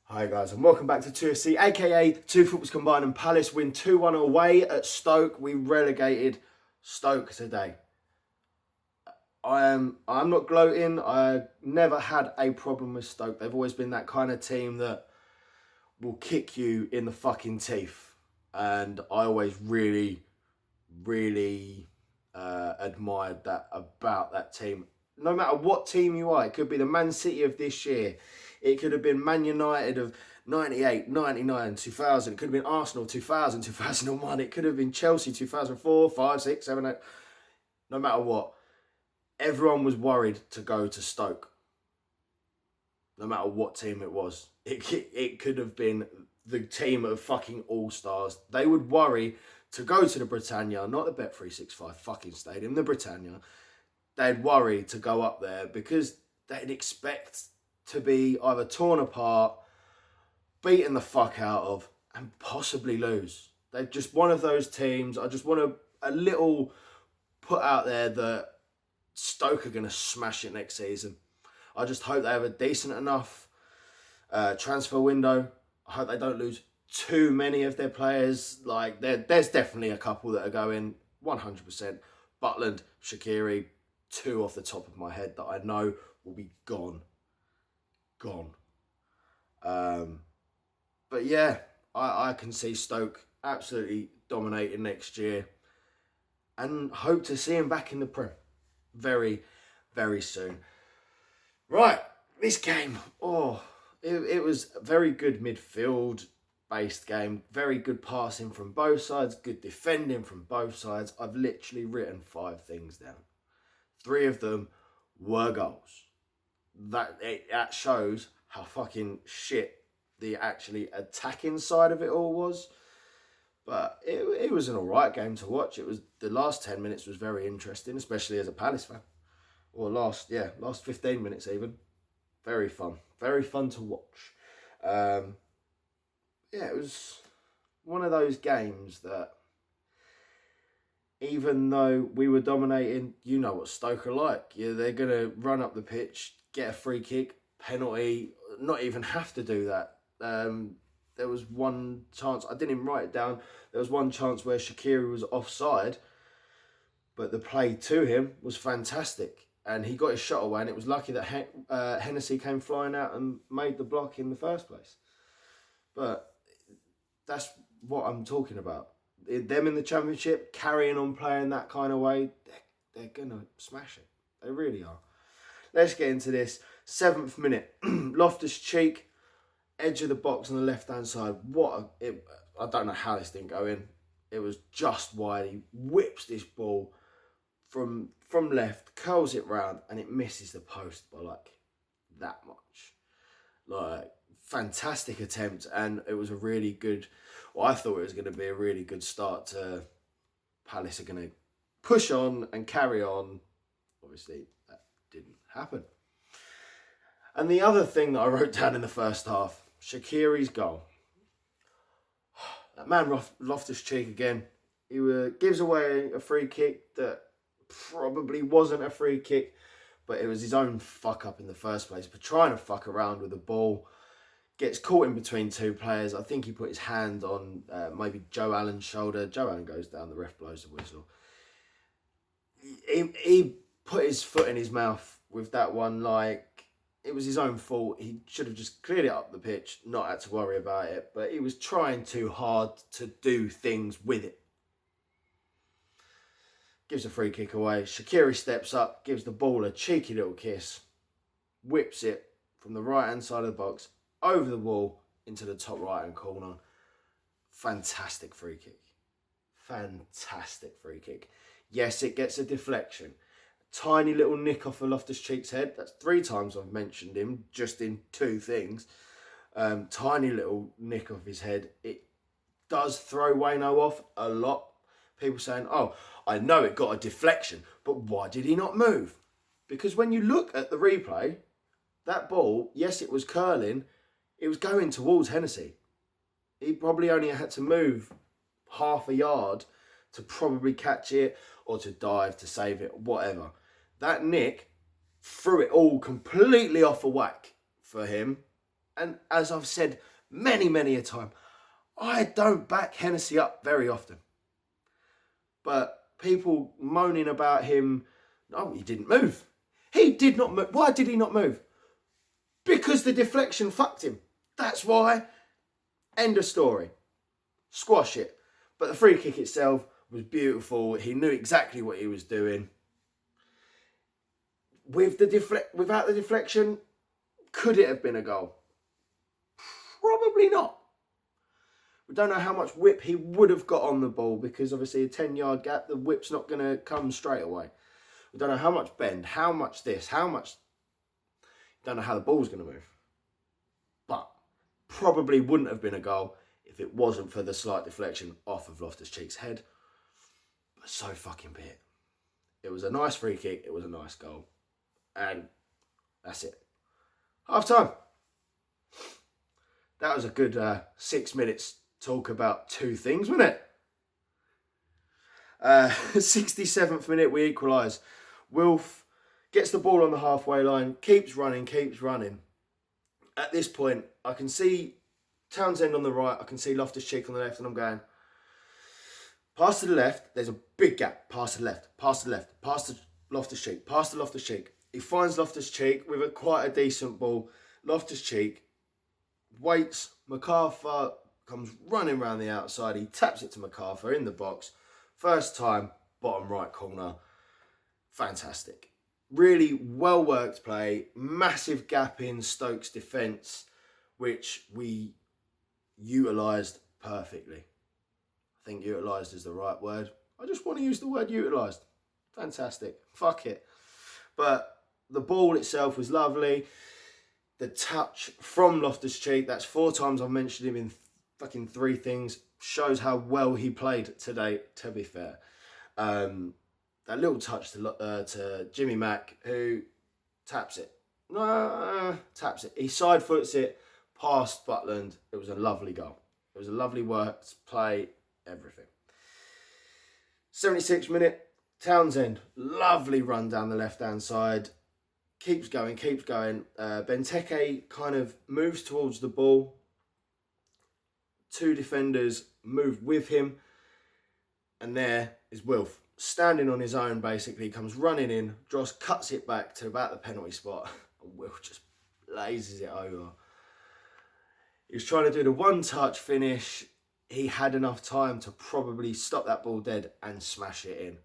Hi guys and welcome back to 2FC, aka Two Footballs Combined, and Palace win 2-1 away at Stoke. We relegated Stoke today. I'm not gloating. I never had a problem with Stoke. They've always been that kind of team that will kick you in the fucking teeth. And I always really admired that about that team. No matter what team you are, it could be the Man City of this year. It could have been Man United of 98, 99, 2000. It could have been Arsenal 2000, 2001. It could have been Chelsea 2004, 5, 6, 7, 8. No matter what, everyone was worried to go to Stoke. No matter what team it was. It could have been the team of fucking all-stars. They would worry to go to the Britannia, not the Bet365 fucking stadium, the Britannia. They'd worry to go up there because they'd expect to be either torn apart, beaten the fuck out of, and possibly lose. They're just one of those teams. I just want a little put out there that Stoke are going to smash it next season. I just hope they have a decent enough transfer window. I hope they don't lose too many of their players. Like there's definitely a couple that are going 100%. Butland, Shaqiri, two off the top of my head that I know will be gone. But yeah, I can see Stoke absolutely dominating next year and hope to see him back in the Prem very, very soon. Right, this game, it was a very good midfield based game, very good passing from both sides, good defending from both sides. I've literally written 5 things down. 3 of them were goals. That shows how fucking shit the actually attacking side of it all was. But it was an alright game to watch. It was the last 10 minutes was very interesting, especially as a Palace fan. Or last 15 minutes even. Very fun to watch. It was one of those games that, even though we were dominating, you know what Stoke are like. Yeah, they're going to run up the pitch, get a free kick, penalty, not even have to do that. There was one chance, I didn't even write it down, there was one chance where Shaqiri was offside, but the play to him was fantastic. And he got his shot away, and it was lucky that Hennessy came flying out and made the block in the first place. But that's what I'm talking about. Them in the Championship, carrying on playing that kind of way, they're going to smash it. They really are. Let's get into this. 7th minute. Loftus-Cheek, edge of the box on the left-hand side. I don't know how this didn't go in. It was just wide. He whips this ball from left, curls it round, and it misses the post by like that much. Like, fantastic attempt, and it was a really good... Well, I thought it was going to be a really good start to Palace are going to push on and carry on. Obviously, that didn't happen. And the other thing that I wrote down in the first half, Shaqiri's goal. That man Loftus-Cheek again. He gives away a free kick that probably wasn't a free kick, but it was his own fuck up in the first place. But trying to fuck around with the ball. Gets caught in between 2 players. I think he put his hand on maybe Joe Allen's shoulder. Joe Allen goes down, the ref blows the whistle. He put his foot in his mouth with that one. Like, it was his own fault. He should have just cleared it up the pitch, not had to worry about it. But he was trying too hard to do things with it. Gives a free kick away. Shaqiri steps up, gives the ball a cheeky little kiss. Whips it from the right-hand side of the box, over the wall, into the top right-hand corner. Fantastic free kick. Fantastic free kick. Yes, it gets a deflection. A tiny little nick off of Loftus-Cheek's head. That's 3 times I've mentioned him, just in 2 things. Tiny little nick off his head. It does throw Wayno off a lot. People saying, oh, I know it got a deflection, but why did he not move? Because when you look at the replay, that ball, yes, it was curling, it was going towards Hennessy. He probably only had to move half a yard to probably catch it or to dive to save it, whatever. That nick threw it all completely off a whack for him. And as I've said many, many a time, I don't back Hennessy up very often. But people moaning about him, oh, he didn't move. He did not move. Why did he not move? Because the deflection fucked him. That's why. End of story. Squash it. But the free kick itself was beautiful. He knew exactly what he was doing. Without the deflection, could it have been a goal? Probably not. We don't know how much whip he would have got on the ball because obviously a 10-yard gap, the whip's not going to come straight away. We don't know how much bend, how much this, how much... Don't know how the ball's going to move. But probably wouldn't have been a goal if it wasn't for the slight deflection off of Loftus-Cheek's head. But so fucking be it. It was a nice free kick. It was a nice goal. And that's it. Half time. That was a good 6 minutes talk about two things, wasn't it? 67th minute, we equalise. Wilf gets the ball on the halfway line, keeps running. At this point, I can see Townsend on the right, I can see Loftus-Cheek on the left, and I'm going, pass to the left, there's a big gap, pass to the left, pass to Loftus-Cheek. He finds Loftus-Cheek with quite a decent ball. Loftus-Cheek waits, MacArthur comes running around the outside, he taps it to MacArthur in the box. First time, bottom right corner. Fantastic. Really well worked play. Massive gap in Stoke's defence, which we utilised perfectly. I think utilised is the right word. I just want to use the word utilised. Fantastic. Fuck it. But the ball itself was lovely. The touch from Loftus-Cheek, that's 4 times I've mentioned him in fucking 3 things, shows how well he played today, to be fair. That little touch to Jimmy Mack, who taps it. Taps it. He side foots it past Butland. It was a lovely goal. It was a lovely worked play, everything. 76th minute, Townsend. Lovely run down the left-hand side. Keeps going. Benteke kind of moves towards the ball. 2 defenders move with him. And there is Wilf. Standing on his own, basically, comes running in. Dross cuts it back to about the penalty spot. And Wilf just blazes it over. He was trying to do the one-touch finish. He had enough time to probably stop that ball dead and smash it in.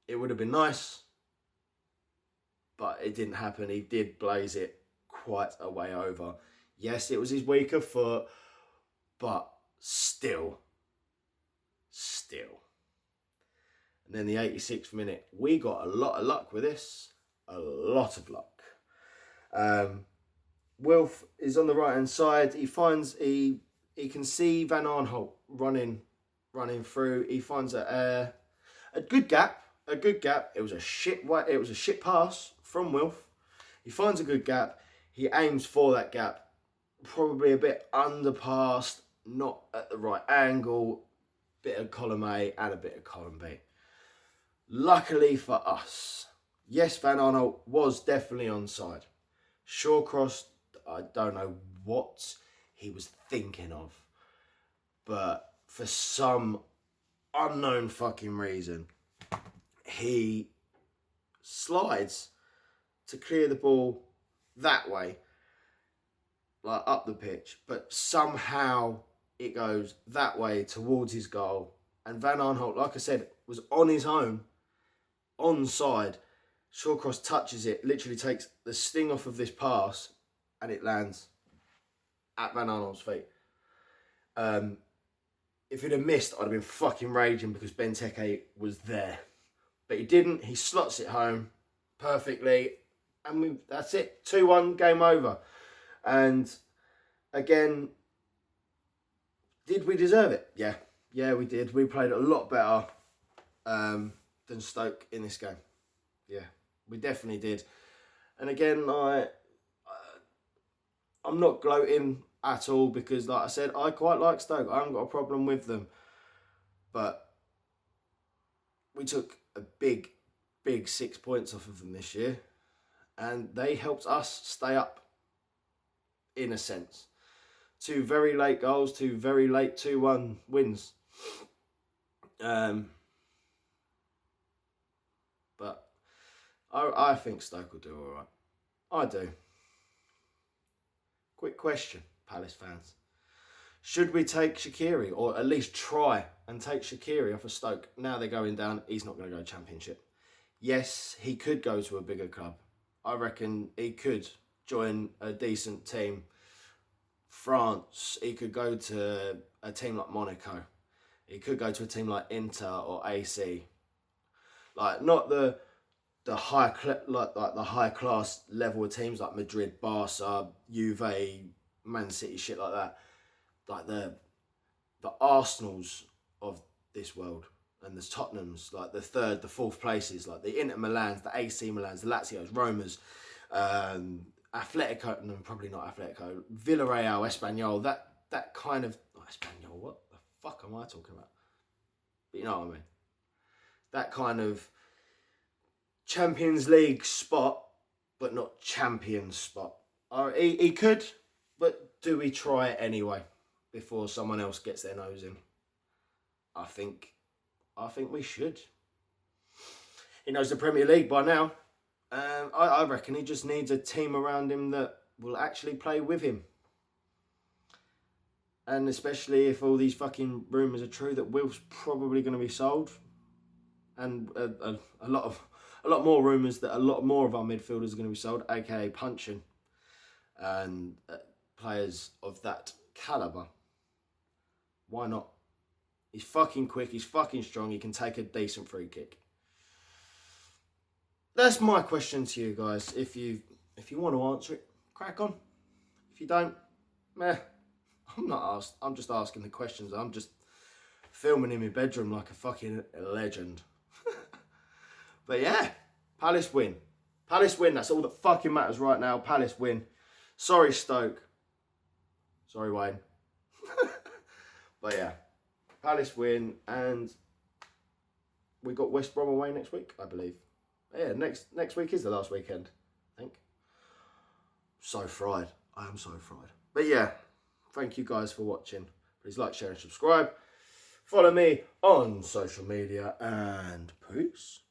It would have been nice, but it didn't happen. He did blaze it quite a way over. Yes, it was his weaker foot, but still. And then the 86th minute, we got a lot of luck with this. A lot of luck. Wilf is on the right-hand side. He can see Van Arnholt running through. He finds a good gap. It was a shit pass from Wilf. He finds a good gap. He aims for that gap. Probably a bit underpassed, not at the right angle. Bit of column A and a bit of column B. Luckily for us, yes, Van Arnold was definitely onside. Shawcross, I don't know what he was thinking of, but for some unknown fucking reason, he slides to clear the ball that way, like up the pitch, but somehow it goes that way towards his goal. And Van Arnholt, like I said, was on his own, onside. Shawcross touches it, literally takes the sting off of this pass, and it lands at Van Arnholt's feet. If it had missed, I'd have been fucking raging because Benteke was there. But he didn't. He slots it home perfectly. And that's it. 2-1, game over. And again, did we deserve it? Yeah, we did. We played a lot better than Stoke in this game. Yeah, we definitely did. And again, I'm not gloating at all because, like I said, I quite like Stoke. I haven't got a problem with them. But we took a big 6 points off of them this year. and they helped us stay up, in a sense. 2 very late goals, 2 very late 2-1 wins. But I think Stoke will do all right. I do. Quick question, Palace fans. Should we take Shaqiri, or at least try and take Shaqiri off of Stoke? Now they're going down. He's not going to go Championship. Yes, he could go to a bigger club. I reckon he could join a decent team. France, he could go to a team like Monaco. He could go to a team like Inter or AC. Like, not the high the high class level of teams like Madrid, Barca, Juve, Man City, shit like that. Like the Arsenals of this world, and the Tottenhams, like the 3rd, the 4th places, like the Inter Milans, the AC Milans, the Lazios, Romas, Atletico, no, probably not Atletico, Villarreal, Espanyol, that kind of, Espanyol, what the fuck am I talking about? But you know what I mean. That kind of Champions League spot, but not champion spot. He could, but do we try it anyway before someone else gets their nose in? I think we should. He knows the Premier League by now. I reckon he just needs a team around him that will actually play with him. And especially if all these fucking rumours are true that Will's probably going to be sold. And a lot more rumours that a lot more of our midfielders are going to be sold, aka punching. And players of that calibre. Why not? He's fucking quick, he's fucking strong, he can take a decent free kick. That's my question to you guys. If you want to answer it, crack on. If you don't, meh. I'm just asking the questions. I'm just filming in my bedroom like a fucking legend. But yeah, Palace win. Palace win, that's all that fucking matters right now. Palace win. Sorry, Stoke. Sorry, Wayne. But yeah, Palace win, and we got West Brom away next week, I believe. Yeah, next week is the last weekend, I think. So fried. I am so fried. But yeah, thank you guys for watching. Please like, share and subscribe. Follow me on social media, and peace.